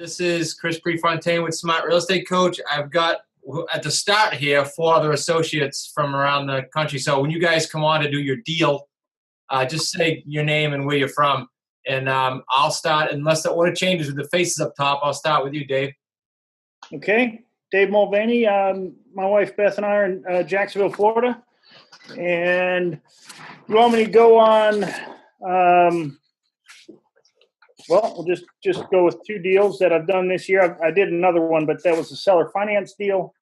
This is Chris Prefontaine with Smart Real Estate Coach. I've got, at the start here, 4 other associates from around the country. So when you guys come on to do your deal, just say your name and where you're from. And I'll start, unless the order changes with the faces up top, I'll start with you, Dave. Okay. Dave Mulvaney. My wife Beth and I are in Jacksonville, Florida. And you want me to go on, well, we'll just go with 2 deals that I've done this year. I did another one, but that was a seller finance deal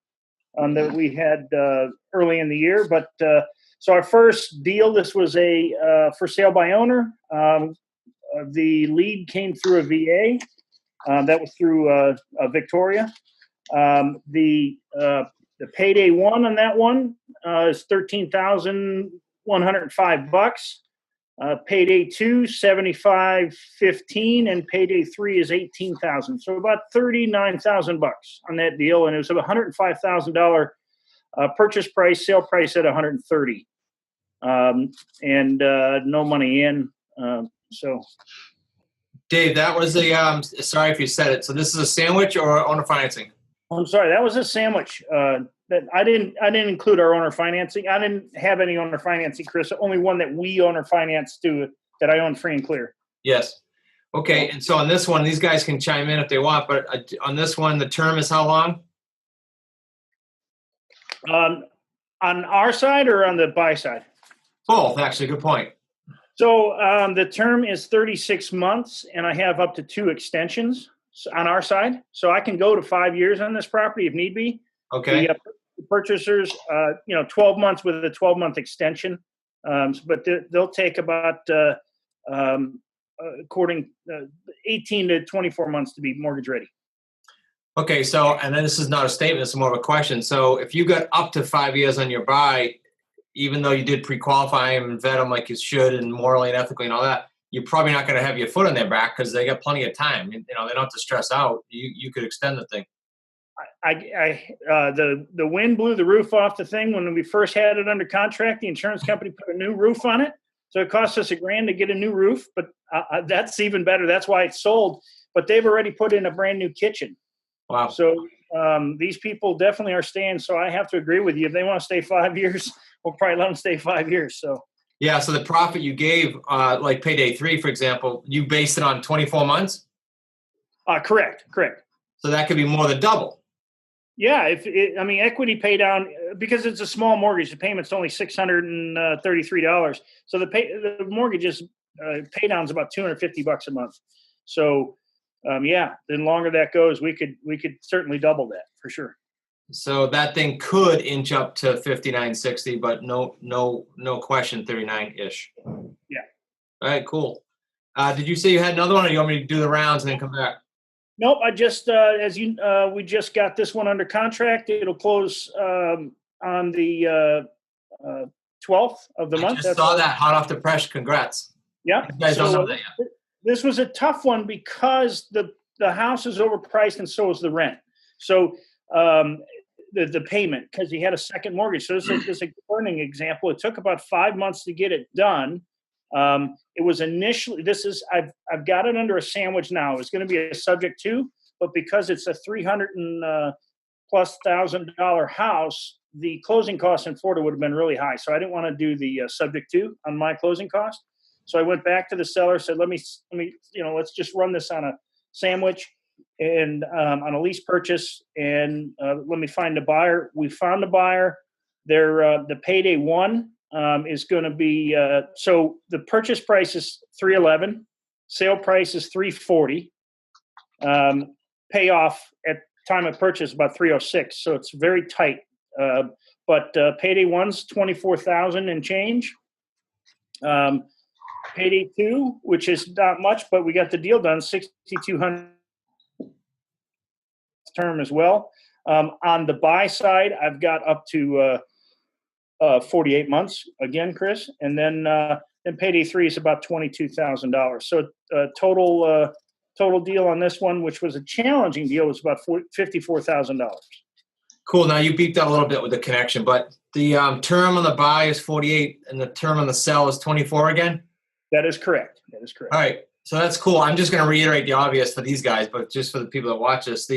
that we had early in the year. But so our first deal, this was a for sale by owner. The lead came through a VA. That was through Victoria. The payday one on that one is $13,105. Payday 2, $75.15, and payday 3 is $18,000. So about $39,000 on that deal, and it was a $105,000 purchase price, sale price at $130, and no money in. So, Dave, that was a sorry if you said it. So this is a sandwich or owner financing? I'm sorry, that was a sandwich. That I didn't include our owner financing. I didn't have any owner financing, Chris. Only one that we owner finance to that I own free and clear. Yes. Okay. And so on this one, these guys can chime in if they want, but on this one, the term is how long? On our side or on the buy side? Both, actually. Good point. So the term is 36 months, and I have up to 2 extensions on our side. So I can go to 5 years on this property if need be. Okay. The purchasers, 12 months with a 12-month extension. But they'll take about, according 18 to 24 months to be mortgage ready. Okay. So, and then this is not a statement, it's more of a question. So if you got up to 5 years on your buy, even though you did pre-qualify them and vet them like you should and morally and ethically and all that, you're probably not going to have your foot on their back because they got plenty of time. They don't have to stress out. You could extend the thing. The wind blew the roof off the thing when we first had it under contract. The insurance company put a new roof on it, so it cost us $1,000 to get a new roof. But that's even better. That's why it's sold. But they've already put in a brand new kitchen. Wow. So these people definitely are staying. So I have to agree with you. If they want to stay 5 years, we'll probably let them stay 5 years. So. Yeah. So the profit you gave, like payday 3, for example, you based it on 24 months. Correct. So that could be more than double. Yeah, equity pay down, because it's a small mortgage. The payment's only $633. So the mortgage's pay down's about $250 a month. So, the longer that goes, we could certainly double that for sure. So that thing could inch up to 59.60, but no question, 39-ish. Yeah. All right, cool. Did you say you had another one, or you want me to do the rounds and then come back? Nope. I just, we just got this one under contract. It'll close on the 12th of the month. I just saw that hot off the press. Congrats. Yeah. You guys don't know that yet. This was a tough one because the house is overpriced and so is the rent. So the payment, because he had a second mortgage. So this is a learning example. It took about 5 months to get it done. It was initially, I've got it under a sandwich now. It's going to be a subject to, but because it's a $300,000+ house, the closing costs in Florida would have been really high. So I didn't want to do the subject to on my closing cost. So I went back to the seller, said, let me, let's just run this on a sandwich and on a lease purchase, and let me find a buyer. We found a buyer. The payday 1 is going to be, so the purchase price is $311, sale price is $340, payoff at time of purchase about $306. So it's very tight. But payday 1's $24,000 and change. Payday 2, which is not much, but we got the deal done, $6,200 term as well. On the buy side, I've got up to 48 months again, Chris, and then payday 3 is about $22,000. So total deal on this one, which was a challenging deal, was about $54,000. Cool. Now you beeped out a little bit with the connection, but the term on the buy is 48 and the term on the sell is 24 again? That is correct. All right. So that's cool. I'm just going to reiterate the obvious for these guys, but just for the people that watch this,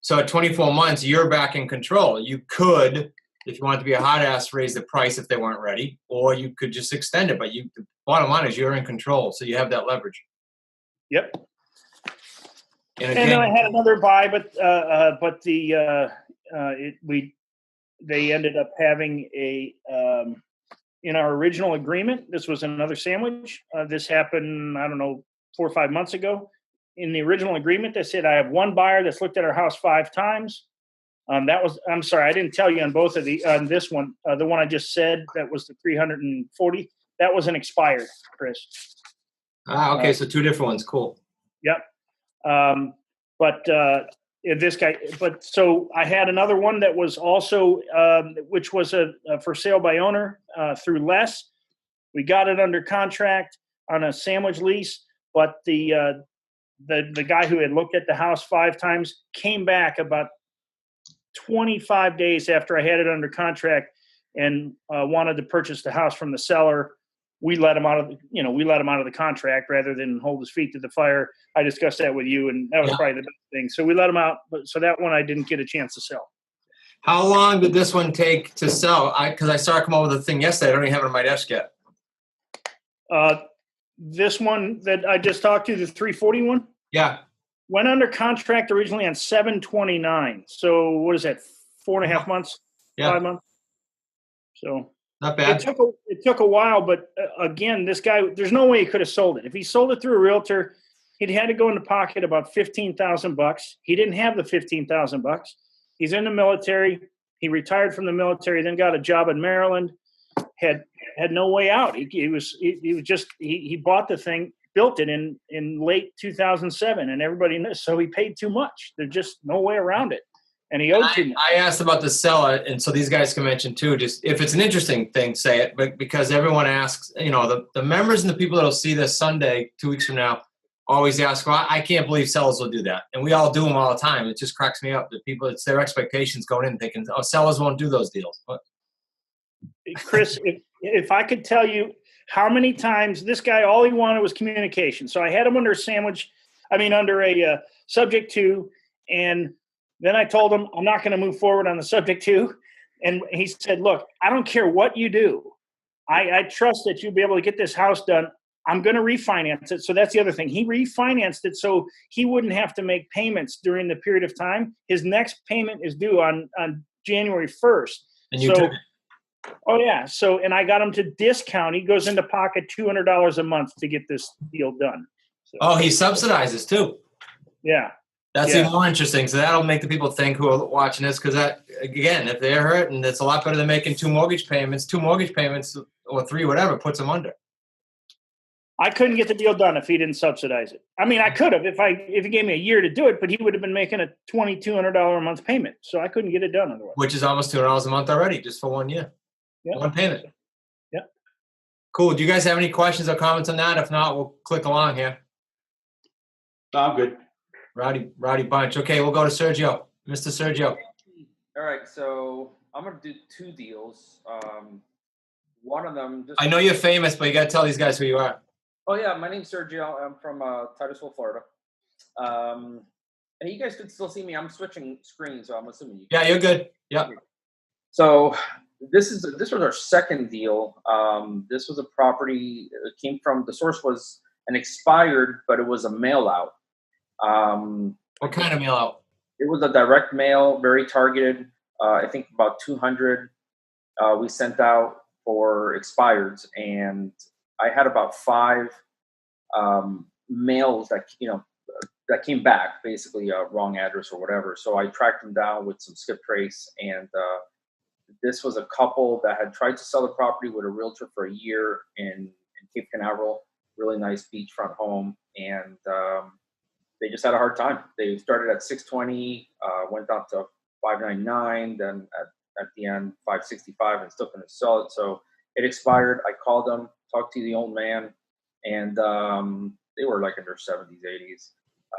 so at 24 months, you're back in control. You could, if you wanted to be a hot ass, raise the price if they weren't ready, or you could just extend it. But the bottom line is you're in control, so you have that leverage. Yep. And And then I had another buy, but they ended up having a in our original agreement. This was another sandwich. This happened, I don't know, 4 or 5 months ago. In the original agreement, they said I have one buyer that's looked at our house 5 times. I'm sorry, I didn't tell you on both of on this one. The one I just said, that was the 340. That wasn't expired, Chris. Okay, so 2 different ones. Cool. Yep. This guy, so I had another one that was also, which was a for sale by owner through Les. We got it under contract on a sandwich lease, but the guy who had looked at the house 5 times came back about 25 days after I had it under contract and wanted to purchase the house from the seller. We let him out of the contract rather than hold his feet to the fire. I discussed that with you, and that was probably the best thing. So we let him out. So that one I didn't get a chance to sell. How long did this one take to sell? Because I saw it come over the thing yesterday. I don't even have it on my desk yet. This one that I just talked to, the 340 one? Yeah. Went under contract originally on 7/29. So what is that? 4.5 months? Yeah. 5 months? So not bad. It took a while, but again, this guy, there's no way he could have sold it. If he sold it through a realtor, he'd had to go in the pocket about $15,000. He didn't have the $15,000. He's in the military. He retired from the military, then got a job in Maryland. Had no way out. He bought the thing, built it in late 2007, and everybody knows. So he paid too much. There's just no way around it. And he owed too much. I asked about the seller, and so these guys can mention too, just if it's an interesting thing, say it, but because everyone asks, the members and the people that will see this Sunday, 2 weeks from now, always ask, well, I can't believe sellers will do that. And we all do them all the time. It just cracks me up that people, it's their expectations going in thinking, oh, sellers won't do those deals. But Chris, if I could tell you how many times this guy, all he wanted was communication. So I had him under a subject to, and then I told him I'm not going to move forward on the subject to. And he said, look, I don't care what you do. I trust that you'll be able to get this house done. I'm going to refinance it. So that's the other thing. He refinanced it so he wouldn't have to make payments during the period of time. His next payment is due on January 1st. And you took it. Oh, yeah. So, and I got him to discount. He goes into pocket $200 a month to get this deal done. So, oh, he subsidizes too. Yeah. That's even more interesting. So that'll make the people think who are watching this, because that, again, if they're hurting, it's a lot better than making 2 mortgage payments. 2 mortgage payments or 3, whatever, puts them under. I couldn't get the deal done if he didn't subsidize it. I mean, I could have if he gave me a year to do it, but he would have been making a $2,200 a month payment. So I couldn't get it done otherwise. Which is almost $200 a month already, just for 1 year. Yep. 1 payment. Yep. Cool. Do you guys have any questions or comments on that? If not, we'll click along here. No, I'm good. Rowdy bunch. Okay, we'll go to Sergio. Mr. Sergio. All right, so I'm going to do 2 deals. One of them just... I know you're famous, but you got to tell these guys who you are. Oh, yeah, my name's Sergio. I'm from Titusville, Florida. And you guys could still see me. I'm switching screens, so I'm assuming you can. Yeah, you're good. Yep. So this was our second deal. This was a property. It came from, the source was an expired, but it was a mail out. What kind of mail out? It was a direct mail, very targeted. I think about 200 we sent out for expireds, and I had about 5 mails that came back, basically a wrong address or whatever. So I tracked them down with some skip trace, and this was a couple that had tried to sell the property with a realtor for a year in Cape Canaveral, really nice beachfront home, and they just had a hard time. They started at 620, went down to 599, then at the end 565, and still couldn't sell it. So it expired. I called them, talked to the old man, and they were like in their 70s,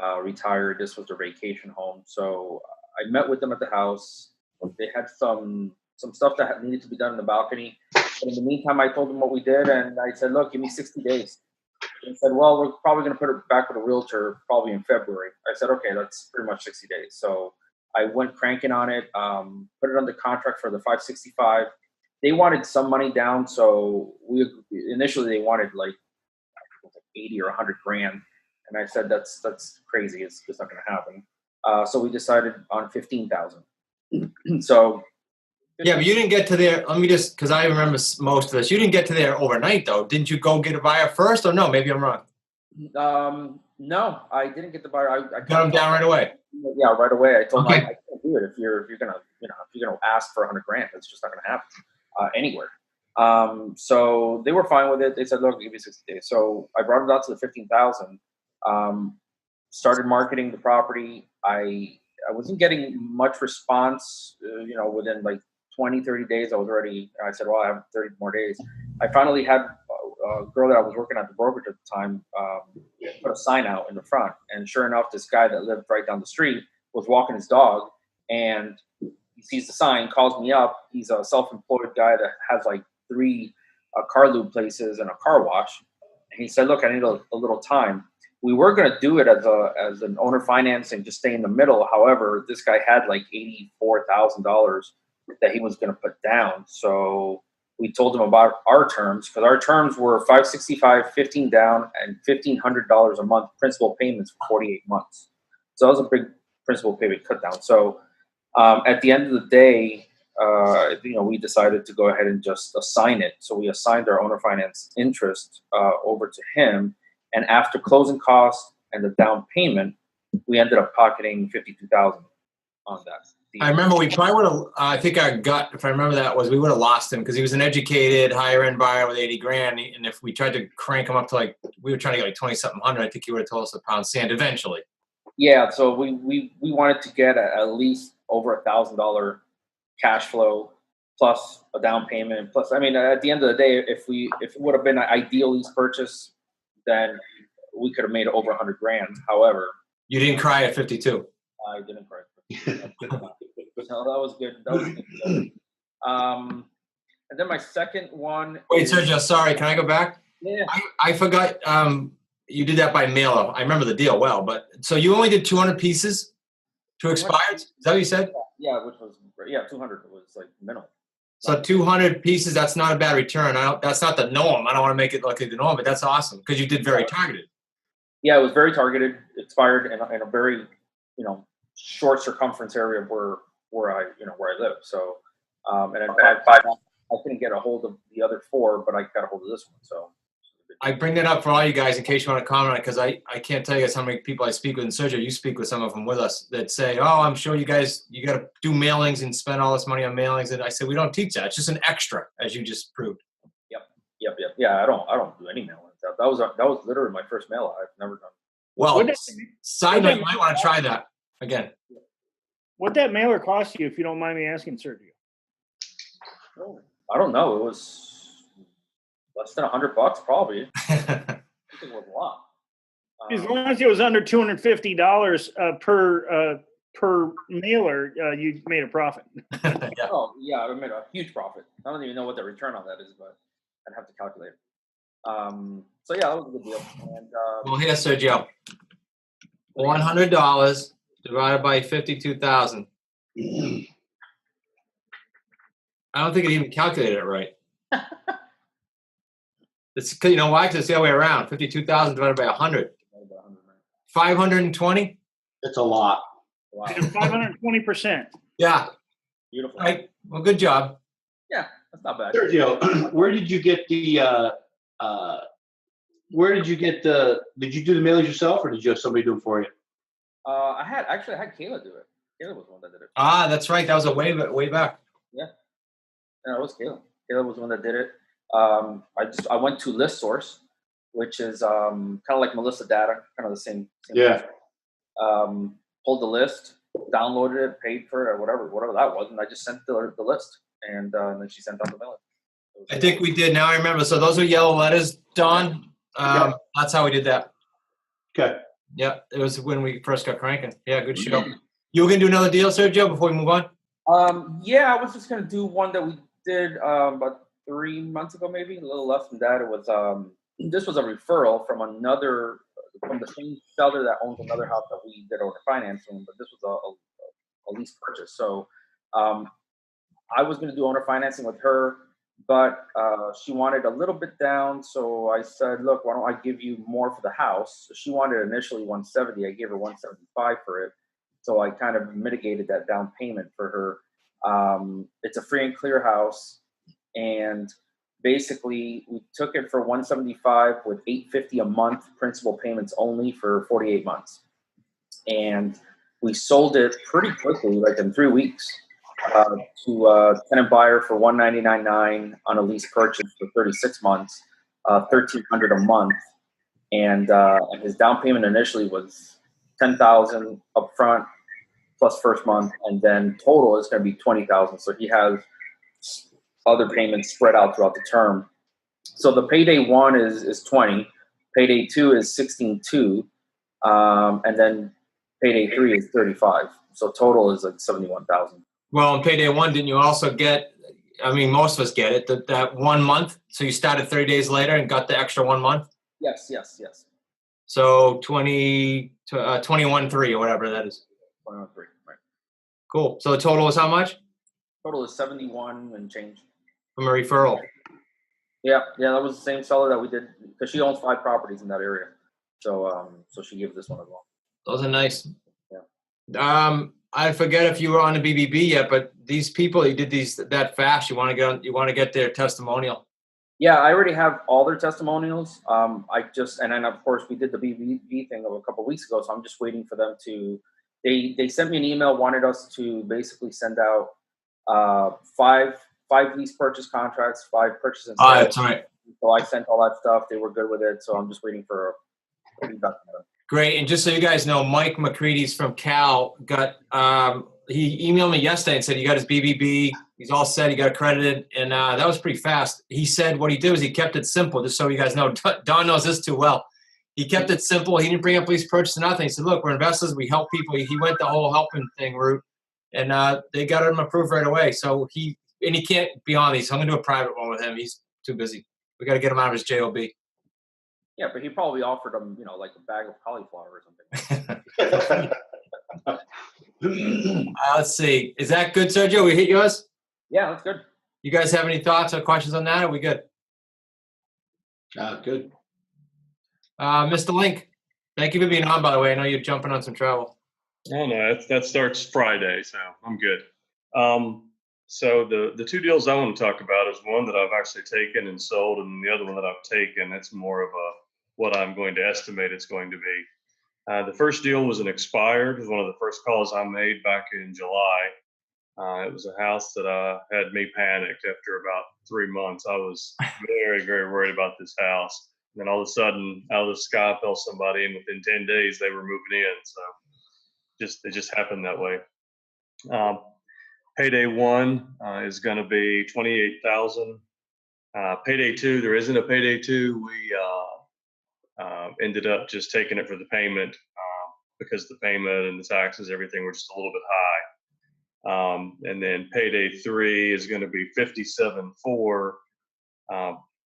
80s, retired. This was their vacation home. So I met with them at the house. They had some stuff that needed to be done in the balcony. But in the meantime, I told them what we did, and I said, look, give me 60 days. They said, well, we're probably going to put it back with a realtor probably in February. I said, okay, that's pretty much 60 days. So I went cranking on it, put it under contract for the 565. They wanted some money down, so initially they wanted like 80 or 100 grand, and I said that's crazy. It's not going to happen. So we decided on 15,000. So yeah, but you didn't get to there. Let me just, because I remember most of this. You didn't get to there overnight, though. Didn't you go get a buyer first, or no? Maybe I'm wrong. No, I didn't get the buyer. I Got them down right away. Yeah, right away. I told Okay. them I can't do it if you're gonna ask for 100 grand. It's just not gonna happen anywhere. So they were fine with it. They said, look, give me 60 days. So I brought it out to the 15,000. Started marketing the property. I wasn't getting much response. Within like 20, 30 days, I said, well, I have 30 more days. I finally had a girl that I was working at the brokerage at the time put a sign out in the front. And sure enough, this guy that lived right down the street was walking his dog, and he sees the sign, calls me up. He's a self-employed guy that has like 3 car lube places and a car wash. And he said, look, I need a little time. We were going to do it as an owner financing, just stay in the middle. However, this guy had like $84,000 that he was going to put down. So we told him about our terms, because our terms were 565, 15 down, and $1,500 a month principal payments for 48 months. So that was a big principal payment cut down. So at the end of the day, we decided to go ahead and just assign it. So we assigned our owner finance interest over to him. And after closing costs and the down payment, we ended up pocketing $52,000 on that. I remember we probably would have, I think our gut, if I remember that, was we would have lost him because he was an educated, higher end buyer with 80 grand. And if we tried to crank him up to we were trying to get like 20-something hundred, I think he would have told us a pound sand eventually. Yeah. So we wanted to get at least over $1,000 cash flow plus a down payment. Plus, I mean, at the end of the day, if it would have been an ideal lease purchase, then we could have made over 100 grand. However, you didn't cry at 52. I didn't cry. So that was good. That was good. And then my second one. Wait, Sergio, sorry. Can I go back? Yeah. I forgot. You did that by mail. I remember the deal well, but so you only did 200 pieces to expired? Is that what you said? Yeah, which was 200 was like minimum. So 200 pieces. That's not a bad return. That's not the norm. I don't want to make it look like the norm, but that's awesome because you did very targeted. Yeah, it was very targeted. Expired in a very short circumference area of where I live. So and in fact, I couldn't get a hold of the other 4, but I got a hold of this one. So I bring that up for all you guys in case you want to comment, because I can't tell you guys how many people I speak with. And Sergio, you speak with some of them with us that say, oh, I'm sure you got to do mailings and spend all this money on mailings. And I said, we don't teach that. It's just an extra, as you just proved. Yep. Yeah, I don't do any mailings. That was literally my first mail I've never done. Well, side note, you might want to try that again. What'd that mailer cost you, if you don't mind me asking, Sergio? Oh, I don't know. It was less than $100, probably. I think it was a lot. As long as it was under $250 per mailer, you made a profit. Yeah. Oh yeah, I made a huge profit. I don't even know what the return on that is, but I'd have to calculate. So yeah, that was a good deal. And well, here, Sergio, $100 divided by 52,000. I don't think it even calculated it right. It's because you know why? Because it's the other way around. 52,000 divided by 100. 520. It's a lot. Wow. 520%. Yeah. Beautiful. Right. Well, good job. Yeah, that's not bad. Sergio, where did you get the? Did you do the mailers yourself, or did you have somebody do them for you? I had Kayla do it. Kayla was the one that did it. Ah, that's right. That was a way back. Yeah, it was Kayla. Kayla was the one that did it. I went to ListSource, which is kind of like Melissa Data, kind of the same Yeah. Pulled the list, downloaded it, paid for it, or whatever that was, and I just sent the list, and then she sent out the mailing. I think we did. Now I remember. So those are yellow letters, Don. That's how we did that. Okay. Yeah, it was when we first got cranking. Yeah, good show. You were gonna do another deal, Sergio, before we move on? Yeah, I was just gonna do one that we did about 3 months ago, maybe a little less than that. It was this was a referral from the same seller that owns another house that we did owner financing, but this was a lease purchase. So I was going to do owner financing with her, but she wanted a little bit down. So I said, look, why don't I give you more for the house? So she wanted initially 170. I gave her 175 for it. So I kind of mitigated that down payment for her. It's a free and clear house. And basically we took it for 175 with $850 a month principal payments only for 48 months. And we sold it pretty quickly, like in 3 weeks. To a tenant buyer for $199.9 on a lease purchase for 36 months, $1,300 a month, and his down payment initially was $10,000 upfront plus first month, and then total is going to be $20,000. So he has other payments spread out throughout the term. So the payday 1 is 20, payday 2 is 16.2, and then payday 3 is 35. So total is like 71,000. Well, on payday 1, didn't you also get, I mean, most of us get it, that 1 month? So you started 30 days later and got the extra 1 month? Yes. So 21.3 or whatever that is. 21.3, right. Cool. So the total is how much? Total is 71 and change. From a referral. Yeah, that was the same seller that we did, because she owns 5 properties in that area. So so she gives this one as well. Those are nice. Yeah. I forget if you were on the BBB yet, but these people, you did these that fast. You want to get their testimonial. Yeah, I already have all their testimonials. And then of course we did the BBB thing a couple of weeks ago, so I'm just waiting for them to. They sent me an email, wanted us to basically send out five lease purchase contracts, 5 purchase and sales. Oh, that's right. So I sent all that stuff. They were good with it, so I'm just waiting for feedback from them. Great. And just so you guys know, Mike McCready's from Cal got, he emailed me yesterday and said he got his BBB. He's all set. He got accredited. And that was pretty fast. He said what he did was he kept it simple, just so you guys know. Don knows this too well. He kept it simple. He didn't bring up lease purchase or nothing. He said, look, we're investors. We help people. He went the whole helping thing route. And they got him approved right away. So he can't be on these. So I'm going to do a private one with him. He's too busy. We got to get him out of his JOB. Yeah, but he probably offered them, like a bag of cauliflower or something. Let's see. Is that good, Sergio? We hit yours? Yeah, that's good. You guys have any thoughts or questions on that? Are we good? Good. Mr. Link, thank you for being on, by the way. I know you're jumping on some travel. Oh, no, that starts Friday, so I'm good. So the 2 deals I want to talk about is one that I've actually taken and sold, and the other one that I've taken, it's more of what I'm going to estimate it's going to be. The first deal was an expired. It was one of the first calls I made back in July. It was a house that had me panicked after about 3 months. I was very, very worried about this house. And then all of a sudden, out of the sky fell somebody, and within 10 days, they were moving in. So it just happened that way. Payday 1 is going to be $28,000. Payday 2, there isn't a payday 2. We ended up just taking it for the payment because the payment and the taxes, everything were just a little bit high. And then payday 3 is going to be $57,400.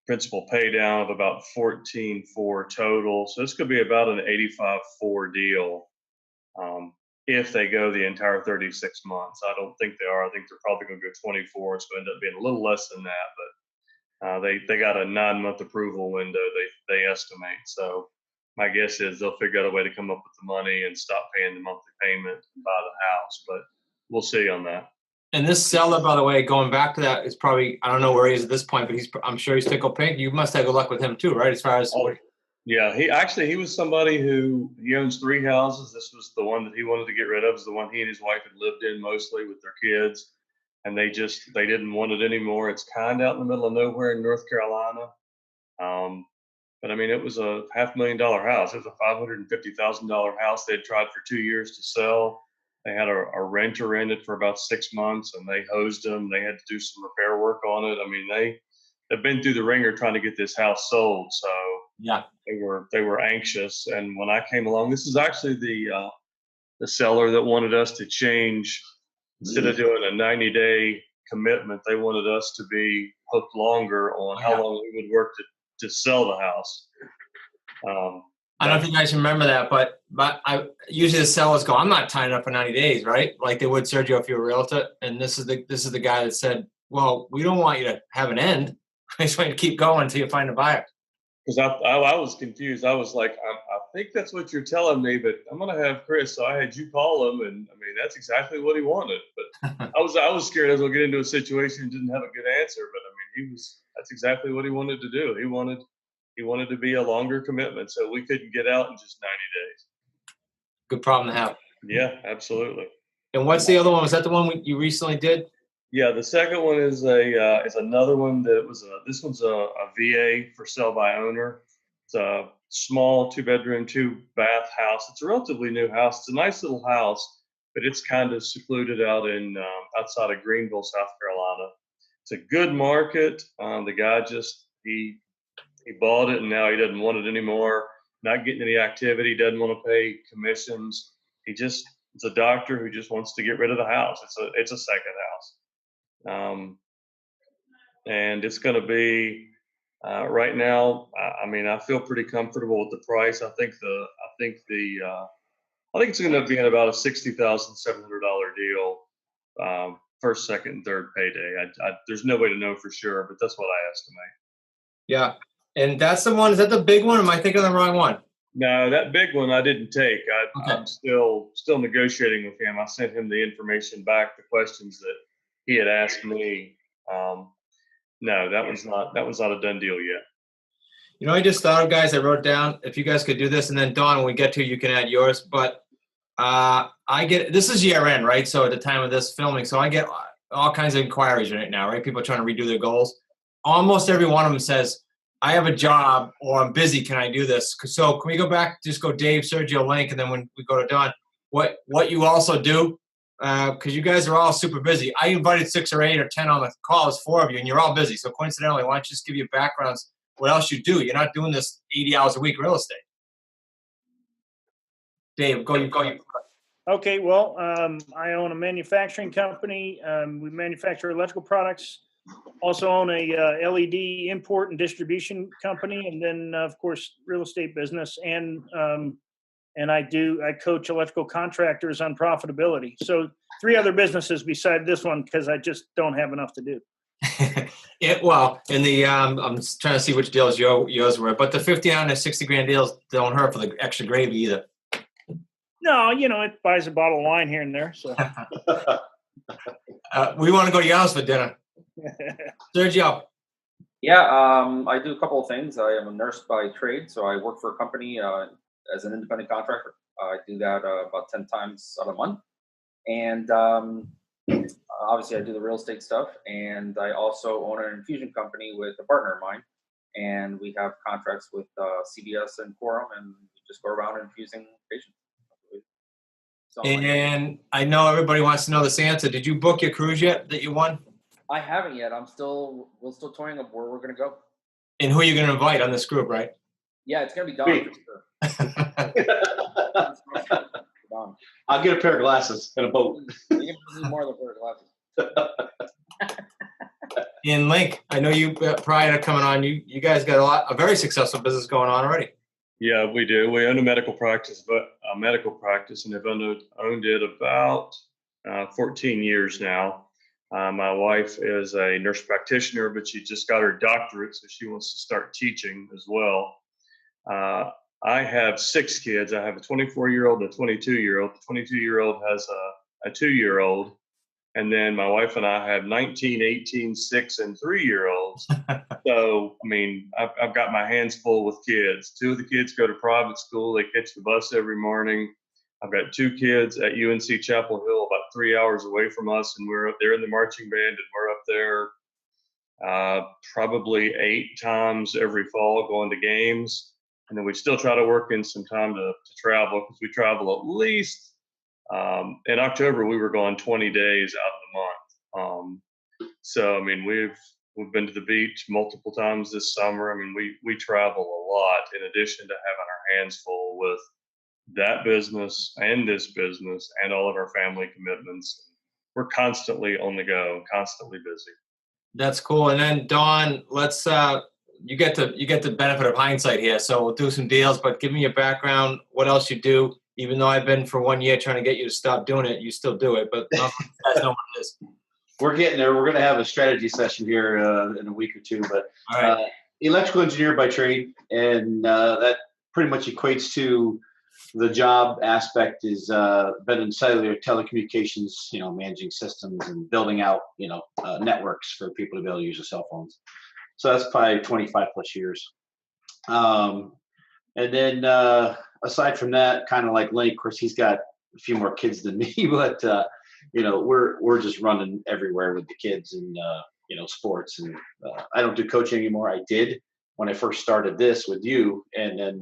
Principal pay down of about $14,400 total. So this could be about an $85,400 deal. If they go the entire 36 months. I don't think they are. I think they're probably going to go 24. It's going to end up being a little less than that, but they got a 9-month approval window, they estimate. So my guess is they'll figure out a way to come up with the money and stop paying the monthly payment and buy the house, but we'll see on that. And this seller, by the way, going back to that, is probably, I don't know where he is at this point, but I'm sure he's tickled pink. You must have good luck with him too, right? As far as Yeah, he was somebody he owns 3 houses. This was the one that he wanted to get rid of. Is the one he and his wife had lived in mostly with their kids, and they didn't want it anymore. It's kind of out in the middle of nowhere in North Carolina. But I mean, it was a $500,000 house. It was a $550,000 house. They had tried for 2 years to sell. They had a renter in it for about 6 months, and they hosed them. They had to do some repair work on it. I mean, they've been through the ringer trying to get this house sold. So yeah, they were anxious. And when I came along, this is actually the seller that wanted us to change. Instead of doing a 90-day commitment, they wanted us to be hooked longer on how long we would work to sell the house. I don't know if you guys remember that, but I usually the sellers go, "I'm not tying up for 90 days, right?" Like they would Sergio if you're a realtor. And this is the guy that said, "Well, we don't want you to have an end. I just want you to keep going until you find a buyer." Because I was confused. I was like, I think that's what you're telling me, but I'm gonna have Chris. So I had you call him, and I mean that's exactly what he wanted. But I was scared I was gonna get into a situation and didn't have a good answer. But I mean, that's exactly what he wanted to do. He wanted to be a longer commitment, so we couldn't get out in just 90 days. Good problem to have. Yeah, absolutely. And what's the other one? Was that the one you recently did? Yeah, the second one is another one that was this one's a VA for sale by owner. It's a small 2-bedroom, 2-bath house. It's a relatively new house. It's a nice little house, but it's kind of secluded out in outside of Greenville, South Carolina. It's a good market. The guy he bought it and now he doesn't want it anymore. Not getting any activity. Doesn't want to pay commissions. It's a doctor who just wants to get rid of the house. It's a second house. And it's going to be right now. I mean, I feel pretty comfortable with the price. I think it's going to be at about a $60,700 deal, first, second, and third payday. There's no way to know for sure, but that's what I estimate. Yeah, and that's the one. Is that the big one? Or am I thinking of the wrong one? No, that big one I didn't take. Okay. I'm still negotiating with him. I sent him the information back, the questions that he had asked me. No, that was not a done deal yet. You know, I just thought of, guys, I wrote down, if you guys could do this, and then Dawn, when we get to, you can add yours. But this is year end, right? So at the time of this filming, so I get all kinds of inquiries right now, right? People trying to redo their goals. Almost every one of them says, "I have a job," or "I'm busy. Can I do this?" So can we go back, just go Dave, Sergio, Link, and then when we go to Dawn, what you also do, because you guys are all super busy. I invited 6 or 8 or 10 on the call. It's 4 of you, and you're all busy. So coincidentally, why don't you just give you backgrounds, what else you do? You're not doing this 80 hours a week real estate. Dave, go. Okay, well, I own a manufacturing company. We manufacture electrical products. Also own a LED import and distribution company, and then of course real estate business. And I coach electrical contractors on profitability. So 3 other businesses beside this one because I just don't have enough to do. Well, in the I'm trying to see which deals yours were, but the 59 and 60 grand deals don't hurt for the extra gravy either. No, it buys a bottle of wine here and there. So we want to go to your house for dinner. Sergio. Yeah, I do a couple of things. I am a nurse by trade, so I work for a company as an independent contractor. I do that about 10 times out of the month. And obviously, I do the real estate stuff. And I also own an infusion company with a partner of mine. And we have contracts with CBS and Quorum, and we just go around infusing patients. And I know everybody wants to know this answer. Did you book your cruise yet that you won? I haven't yet. We're still toying up where we're going to go. And who are you going to invite on this group, right? Yeah, it's going to be Don for sure. Don. I'll get a pair of glasses and a boat. You need more than a pair of glasses. And Link, I know you, prior to coming on, you guys got a very successful business going on already. Yeah, we do. We own a medical practice, and have owned it about 14 years now. My wife is a nurse practitioner, but she just got her doctorate, so she wants to start teaching as well. I have 6 kids. I have a 24-year-old, a 22-year-old. The 22-year-old has a 2-year-old. And then my wife and I have 19, 18, 6, and 3-year-olds. So, I mean, I've got my hands full with kids. 2 of the kids go to private school. They catch the bus every morning. I've got 2 kids at UNC Chapel Hill, about 3 hours away from us, and they're in the marching band, and we're up there probably 8 times every fall going to games. And then we still try to work in some time to travel, because we travel at least. In October, we were gone 20 days out of the month. So, I mean, we've been to the beach multiple times this summer. I mean, we travel a lot in addition to having our hands full with that business and this business and all of our family commitments. We're constantly on the go, constantly busy. That's cool. And then Dawn, let's you get the benefit of hindsight here. So we'll do some deals, but give me your background, what else you do. Even though I've been for 1 year trying to get you to stop doing it, you still do it. But you guys know what it is. We're getting there. We're going to have a strategy session here in a week or two. But All right. electrical engineer by trade, and that pretty much equates to the job aspect is been in cellular telecommunications, managing systems and building out, networks for people to be able to use their cell phones. So that's probably 25 plus years. And then aside from that, kind of like Link, of course, he's got a few more kids than me, but we're just running everywhere with the kids and sports. And I don't do coaching anymore. I did when I first started this with you, and then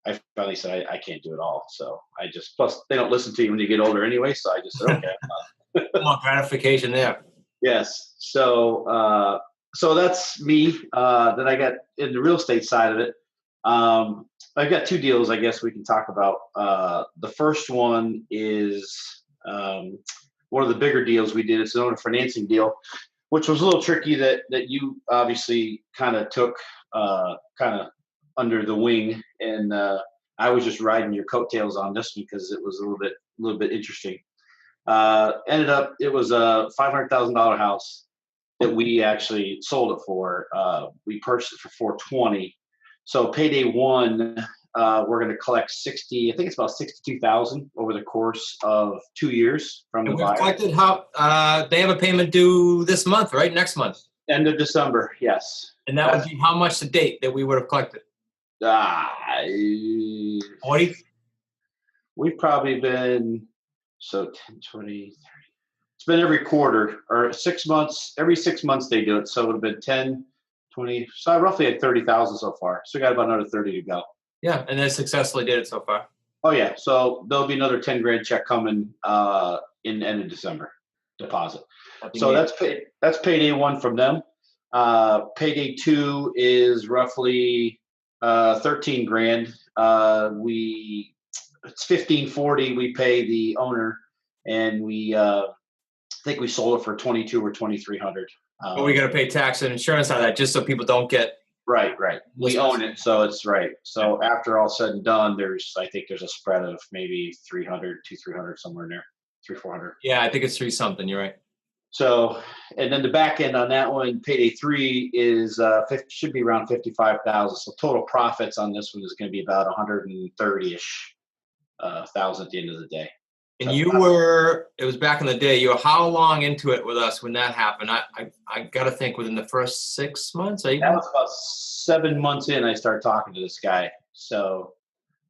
I finally said I can't do it all. So I just, plus they don't listen to you when you get older anyway. So I just said okay. More gratification there. Yes. So so that's me. Then I got in the real estate side of it. I've got two deals I guess we can talk about. The first one is one of the bigger deals we did. It's an owner financing deal, which was a little tricky that you obviously kind of took kind of under the wing. And I was just riding your coattails on this one because it was a little bit interesting. Ended up, it was a $500,000 house that we actually sold it for. We purchased it for $420,000. So payday one, we're going to collect I think it's about $62,000 over the course of 2 years from the buyer. Collected they have a payment due this month, right? Next month. End of December, yes. And that would be how much to date that we would have collected? 40? We've probably been, 10, 20, 30. It's been every quarter or 6 months. Every 6 months they do it. So it would have been 10, 20. So I roughly had 30,000 so far. So we got about another 30 to go. Yeah, and they successfully did it so far. Oh yeah. So there'll be another 10 grand check coming in the end of December deposit. So that's payday one from them. Payday two is roughly 13 grand. It's 1540 we pay the owner, and we I think we sold it for 22 or 2300. But we got to pay tax and insurance on that just so people don't get. Right. We own it, so it's right. So after all said and done, I think there's a spread of maybe 300, 300 somewhere in there, 400. Yeah, I think it's 3 something. You're right. So, and then the back end on that one, payday three is should be around 55,000. So total profits on this one is going to be about 130-ish thousand at the end of the day. And it was back in the day. You were how long into it with us when that happened? I got to think within the first 6 months. That was about 7 months in. I started talking to this guy. So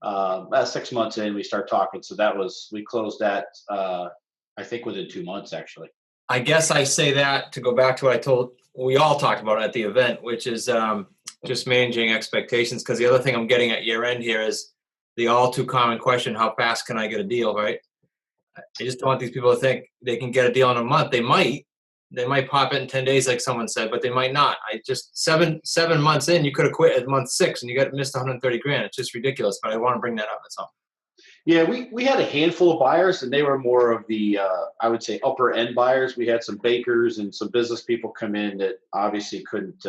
about 6 months in, we start talking. So we closed that. I think within 2 months actually. I guess I say that to go back to what we all talked about at the event, which is just managing expectations. Because the other thing I'm getting at year end here is the all too common question: how fast can I get a deal? Right? I just don't want these people to think they can get a deal in a month. They might pop it in 10 days, like someone said, but they might not. I just 7 months in, you could have quit at month 6 and you missed 130 grand. It's just ridiculous. But I want to bring that up. That's all. Yeah, we had a handful of buyers, and they were more of the I would say upper end buyers. We had some bankers and some business people come in that obviously couldn't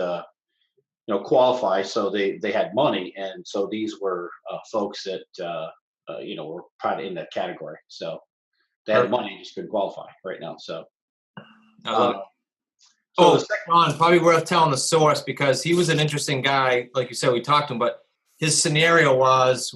qualify, so they had money, and so these were folks that were probably in that category. So they had money, just couldn't qualify right now. So I love it. Ron, probably worth telling the source, because he was an interesting guy. Like you said, we talked to him, but his scenario was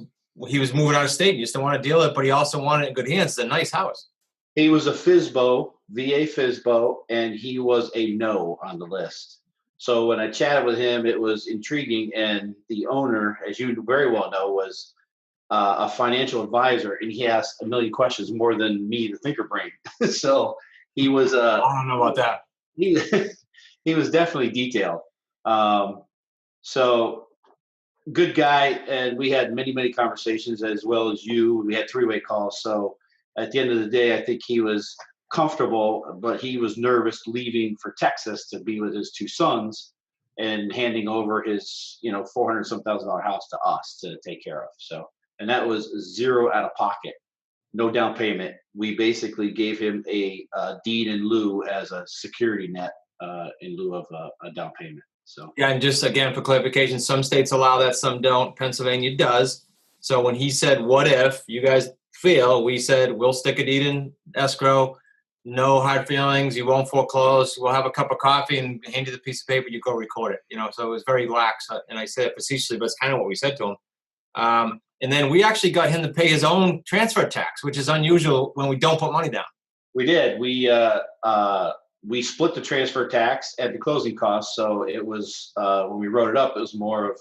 he was moving out of state. He just didn't want to deal with it, but he also wanted it in good hands. It's a nice house. He was a FSBO, VA FSBO, and he was a no on the list. So when I chatted with him, it was intriguing. And the owner, as you very well know, was a financial advisor, and he asked a million questions more than me, the thinker brain. So he was. I don't know about that. He was definitely detailed. So good guy, and we had many conversations, as well as you. We had 3-way calls. So at the end of the day, I think he was comfortable, but he was nervous leaving for Texas to be with his 2 sons and handing over his $400,000 house to us to take care of. So, and that was zero out of pocket, no down payment. We basically gave him a deed in lieu as a security net in lieu of a down payment. So Yeah, and just again for clarification, some states allow that, some don't. Pennsylvania does. So when he said, "What if you guys feel?" we said, "We'll stick a deed in escrow. No hard feelings. You won't foreclose. We'll have a cup of coffee and hand you the piece of paper. You go record it." So it was very lax, and I say it facetiously, but it's kind of what we said to him. And then we actually got him to pay his own transfer tax, which is unusual when we don't put money down. we did. We split the transfer tax and the closing costs. So it was when we wrote it up, it was more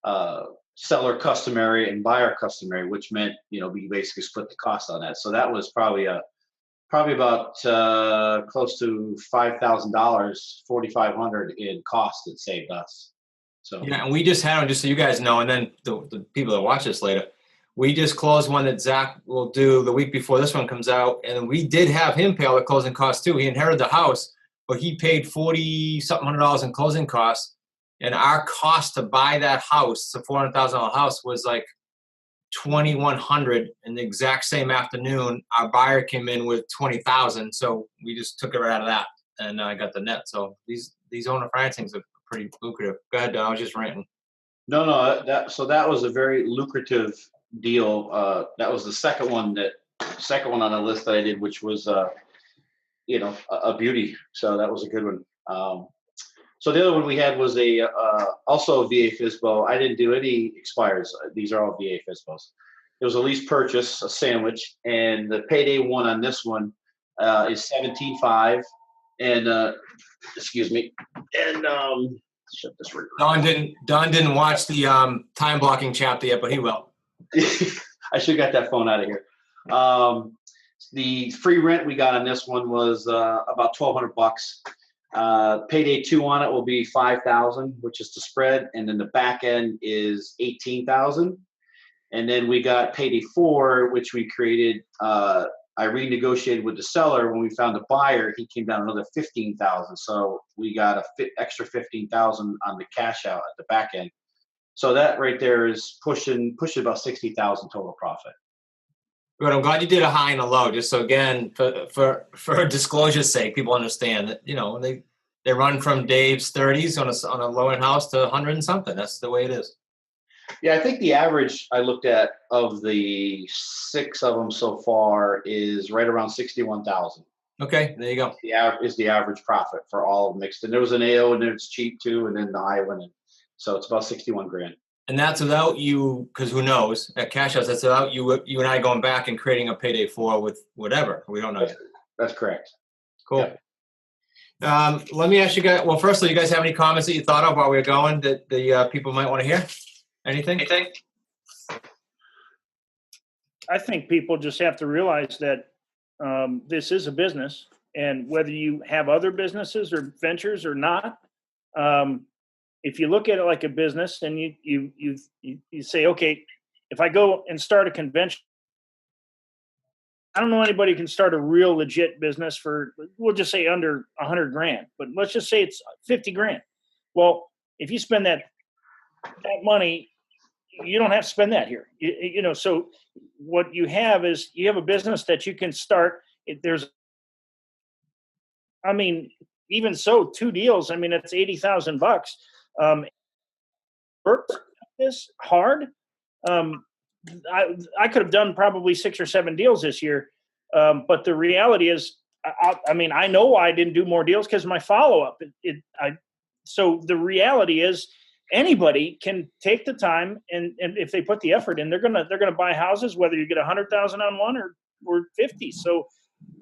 of seller customary and buyer customary, which meant we basically split the cost on that. So that was probably about close to $5,000, $4,500 in cost it saved us. So Yeah, and we just had him, just so you guys know, and then the people that watch this later, we just closed one that Zach will do the week before this one comes out, and we did have him pay all the closing costs too. He inherited the house, but he paid $40-something hundred in closing costs, and our cost to buy that house, the $400,000 house, was like $2,100. In the exact same afternoon, our buyer came in with $20,000, so we just took it right out of that, and I got the net. So these owner financings are pretty lucrative. Go ahead, Don, I was just ranting. No, that was a very lucrative deal. That was the second one on the list that I did, which was a beauty. So that was a good one. So the other one we had was also a VA FSBO. I didn't do any expires. These are all VA FSBOs. It was a lease purchase, a sandwich, and the payday one on this one is $17,500. And excuse me, and shut this record. Don didn't watch the time blocking chapter yet, but he will. I should have got that phone out of here. The free rent we got on this one was about $1,200. Payday 2 on it will be $5,000, which is the spread, and then the back end is $18,000. And then we got payday 4, which we created. I renegotiated with the seller. When we found a buyer, he came down another $15,000. So we got extra $15,000 on the cash out at the back end. So that right there is pushing about $60,000 total profit. Good. I'm glad you did a high and a low, just so again, for disclosure's sake, people understand that they run from Dave's 30s on a low end house to 100 and something. That's the way it is. Yeah, I think the average I looked at of the 6 of them so far is right around 61,000. Okay, there you go. Is the average profit for all mixed, and there was an AO, and it's cheap too, and then the high one, so it's about 61 grand. And that's without you, because who knows at Cash House, that's without you and I going back and creating a payday 4 with whatever we don't know yet. That's correct. Cool. Yeah. Let me ask you guys. Well, firstly, you guys have any comments that you thought of while we were going that the people might want to hear? Anything? I think people just have to realize that this is a business, and whether you have other businesses or ventures or not, if you look at it like a business and you say, okay, if I go and start a convention, I don't know anybody who can start a real legit business for, we'll just say under $100 grand, but let's just say it's 50 grand. Well, if you spend that money, you don't have to spend that here. So what you have is you have a business that you can start. Even so, 2 deals, it's $80,000. Work is hard. I could have done probably 6 or 7 deals this year. But the reality is, I know why I didn't do more deals because my follow-up. So the reality is, anybody can take the time and if they put the effort in, they're gonna buy houses, whether you get 100,000 on one or 50. So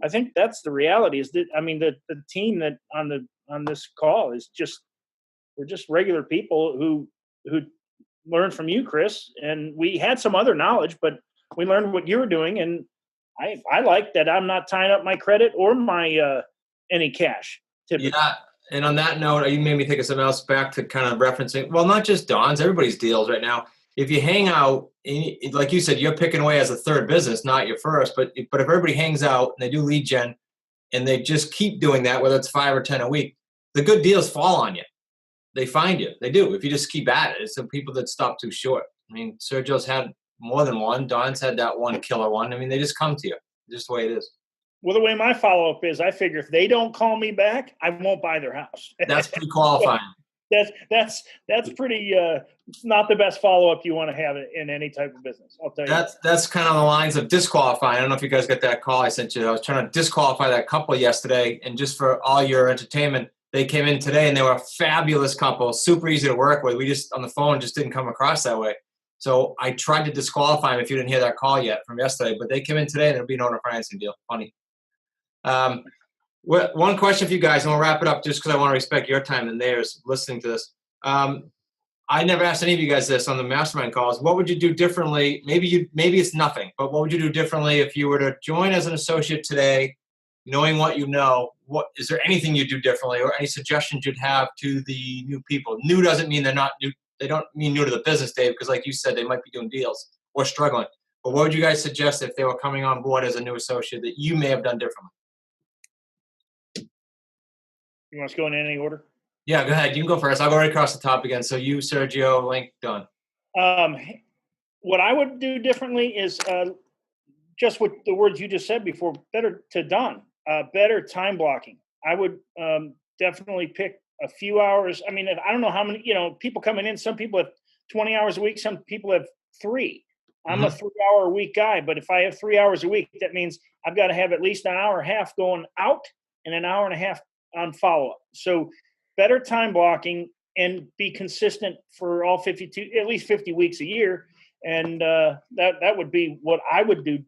I think that's the reality. Is that the team that on this call is we're just regular people who learned from you, Chris, and we had some other knowledge, but we learned what you were doing, and I like that I'm not tying up my credit or my any cash. Typically. Yeah. And on that note, you made me think of something else back to kind of referencing, well, not just Don's, everybody's deals right now. If you hang out, like you said, you're picking away as a third business, not your first. But if everybody hangs out and they do lead gen and they just keep doing that, whether it's 5 or 10 a week, the good deals fall on you. They find you. They do. If you just keep at it. It's some people that stop too short. Sergio's had more than one. Don's had that one killer one. They just come to you. Just the way it is. Well, the way my follow-up is, I figure if they don't call me back, I won't buy their house. That's pre-qualifying. That's pretty not the best follow up you want to have in any type of business. I'll tell you. That's kind of the lines of disqualifying. I don't know if you guys got that call I sent you. I was trying to disqualify that couple yesterday, and just for all your entertainment, they came in today and they were a fabulous couple, super easy to work with. We just on the phone just didn't come across that way. So I tried to disqualify them if you didn't hear that call yet from yesterday, but they came in today and there'll be no financing deal. Funny. One question for you guys, and we'll wrap it up just because I want to respect your time and theirs listening to this. I never asked any of you guys this on the mastermind calls. What would you do differently? Maybe it's nothing, but what would you do differently if you were to join as an associate today, knowing what you know? What is there anything you'd do differently, or any suggestions you'd have to the new people? New doesn't mean they're not new. They don't mean new to the business, Dave, because like you said, they might be doing deals or struggling. But what would you guys suggest if they were coming on board as a new associate that you may have done differently? You want us to go in any order? Yeah, go ahead. You can go first. I'll go right across the top again. So you, Sergio, Link, done. What I would do differently is just what the words you just said before, better time blocking. I would definitely pick a few hours. I mean, I don't know how many, people coming in, some people have 20 hours a week, some people have 3. I'm a 3-hour a week guy, but if I have 3 hours a week, that means I've got to have at least an hour and a half going out and an hour and a half on follow-up. So better time blocking and be consistent for all 52, at least 50 weeks a year. And that would be what I would do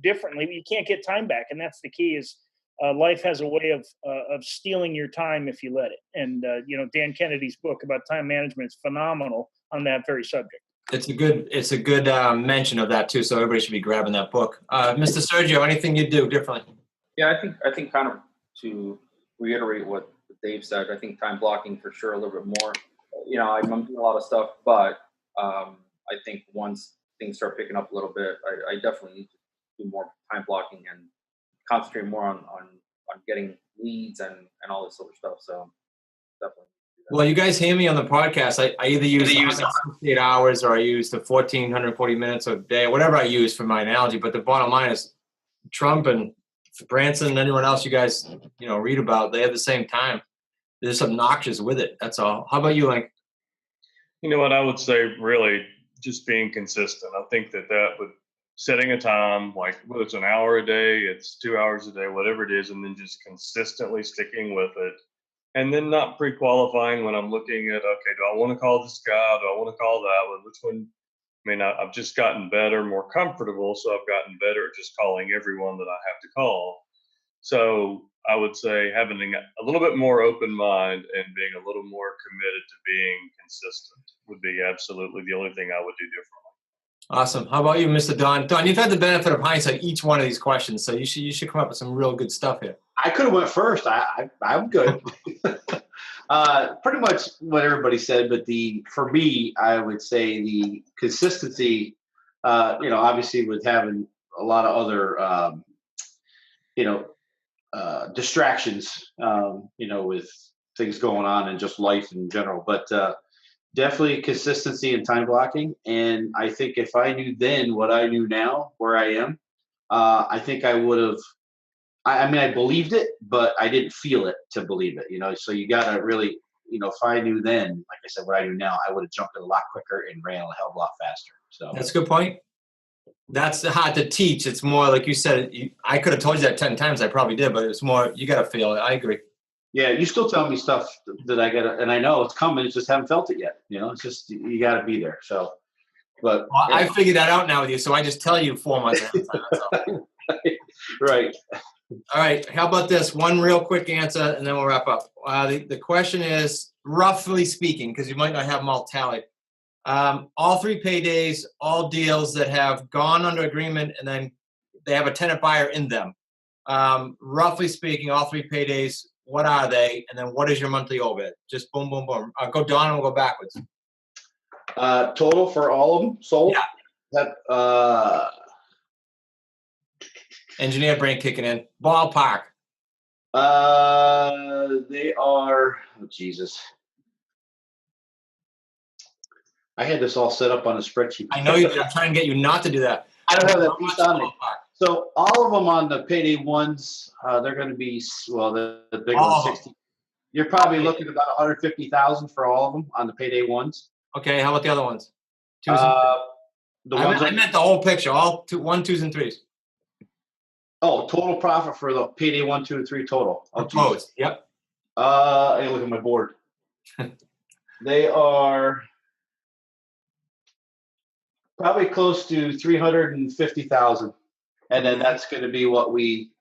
differently. You can't get time back. And that's the key is life has a way of stealing your time if you let it. And, Dan Kennedy's book about time management is phenomenal on that very subject. It's a good mention of that too. So everybody should be grabbing that book. Mr. Sergio, anything you do differently? Yeah, I think kind of to reiterate what Dave said, I think time blocking for sure a little bit more. I'm doing a lot of stuff, but I think once things start picking up a little bit, I definitely need to do more time blocking and concentrate more on getting leads and all this other stuff. So definitely. Well, you guys hear me on the podcast. I either use 8 hours or I use the 1,440 minutes a day, whatever I use for my analogy. But the bottom line is Trump and Branson and anyone else you guys, read about, they have the same time. They're just obnoxious with it. That's all. How about you, Link? You know what I would say, really, just being consistent. I think that would setting a time, like whether it's an hour a day, it's 2 hours a day, whatever it is, and then just consistently sticking with it. And then not pre-qualifying when I'm looking at, okay, do I want to call this guy? Do I want to call that one? Which one? I mean, I've just gotten better, more comfortable, so I've gotten better at just calling everyone that I have to call. So I would say having a little bit more open mind and being a little more committed to being consistent would be absolutely the only thing I would do differently. Awesome. How about you, Mr. Don? Don, you've had the benefit of hindsight each one of these questions, so you should come up with some real good stuff here. I could have went first. I'm good. Pretty much what everybody said, but for me, I would say the consistency. Obviously with having a lot of other, distractions. With things going on and just life in general, but definitely consistency and time blocking. And I think if I knew then what I knew now, where I am, I think I would have. I believed it, but I didn't feel it to believe it, so you got to really, if I knew then, like I said, what I knew now, I would have jumped it a lot quicker and ran a hell of a lot faster. So that's a good point. That's hard to teach. It's more like you said, I could have told you that 10 times. I probably did, but it's more, you got to feel it. I agree. Yeah. You still tell me stuff that I got to, and I know it's coming. It's just haven't felt it yet. It's just, you got to be there. So, but I figured that out now with you. So I just tell you 4 months ahead of time. That's all. Right. All right. How about this? One real quick answer, and then we'll wrap up. The question is, roughly speaking, because you might not have them all tallied, all 3 paydays, all deals that have gone under agreement, and then they have a tenant buyer in them. Roughly speaking, all 3 paydays, what are they? And then what is your monthly overhead? Just boom, boom, boom. I'll go down and we'll go backwards. Total for all of them sold? Yeah. Engineer brain kicking in. Ballpark. They are, Jesus. I had this all set up on a spreadsheet. I know you did. I'm trying to get you not to do that. I don't have that piece on me. So all of them on the payday ones, they're going to be, the big one, You're probably looking at about 150,000 for all of them on the payday ones. Okay, how about the other ones? The ones I meant the whole picture, all 1, 2s, and 3s. total profit for the payday 1, 2, and 3 total. Oh, geez. Proposed. Yep. I look at my board. They are probably close to 350,000, and then that's going to be what we,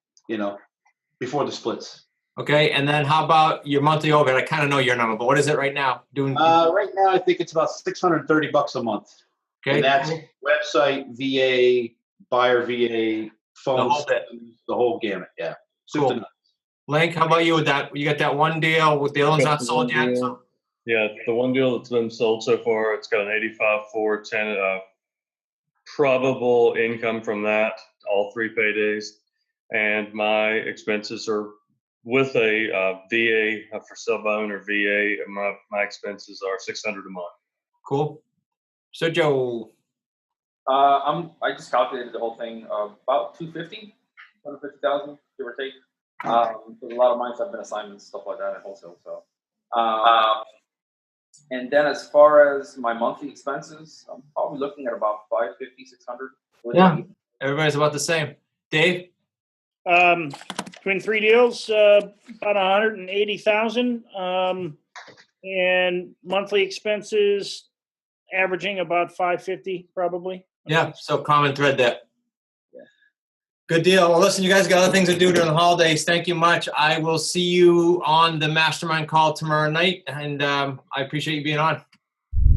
before the splits. Okay, and then how about your monthly overhead? I kind of know your number, but what is it right now? Right now, I think it's about $630 a month. Okay, And that's website, VA, buyer, VA, phone, the whole gamut. Yeah. Cool. Link, how about you with that? You got that one deal with the other one's not sold yet? So. Yeah, the one deal that's been sold so far, it's got an 85 10 probable income from that, all 3 paydays. And my expenses are with a VA for sub-owner VA. My expenses are $600 a month. Cool. So Joe, I just calculated the whole thing about 250,000, give or take. A lot of mine have been assignments, stuff like that, and wholesale. So, and then as far as my monthly expenses, I'm probably looking at about 550, 600. Yeah, everybody's about the same. Dave? Between 3 deals, about 180,000, and monthly expenses averaging about 550 probably. Yeah, so common thread there. Yeah. Good deal. Well, listen, you guys got other things to do during the holidays. Thank you much. I will see you on the mastermind call tomorrow night, and I appreciate you being on.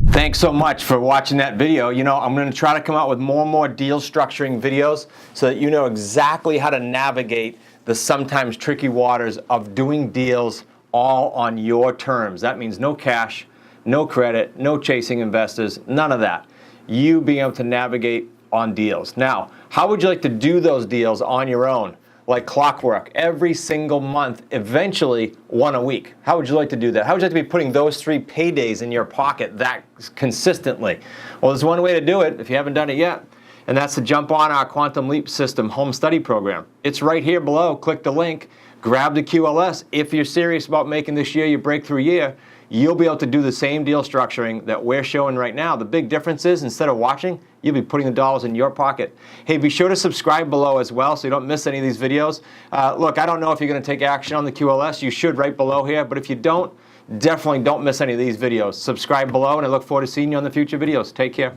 Thanks so much for watching that video. I'm going to try to come out with more and more deal structuring videos so that you know exactly how to navigate the sometimes tricky waters of doing deals all on your terms. That means no cash, no credit, no chasing investors, none of that. You being able to navigate on deals. Now, how would you like to do those deals on your own? Like clockwork, every single month, eventually 1 a week. How would you like to do that? How would you like to be putting those 3 paydays in your pocket that consistently? Well, there's one way to do it if you haven't done it yet, and that's to jump on our Quantum Leap System home study program. It's right here below. Click the link, grab the QLS. If you're serious about making this year your breakthrough year, you'll be able to do the same deal structuring that we're showing right now. The big difference is instead of watching, you'll be putting the dollars in your pocket. Hey, be sure to subscribe below as well so you don't miss any of these videos. Look, I don't know if you're going to take action on the QLS. You should right below here, but if you don't, definitely don't miss any of these videos. Subscribe below, and I look forward to seeing you on the future videos. Take care.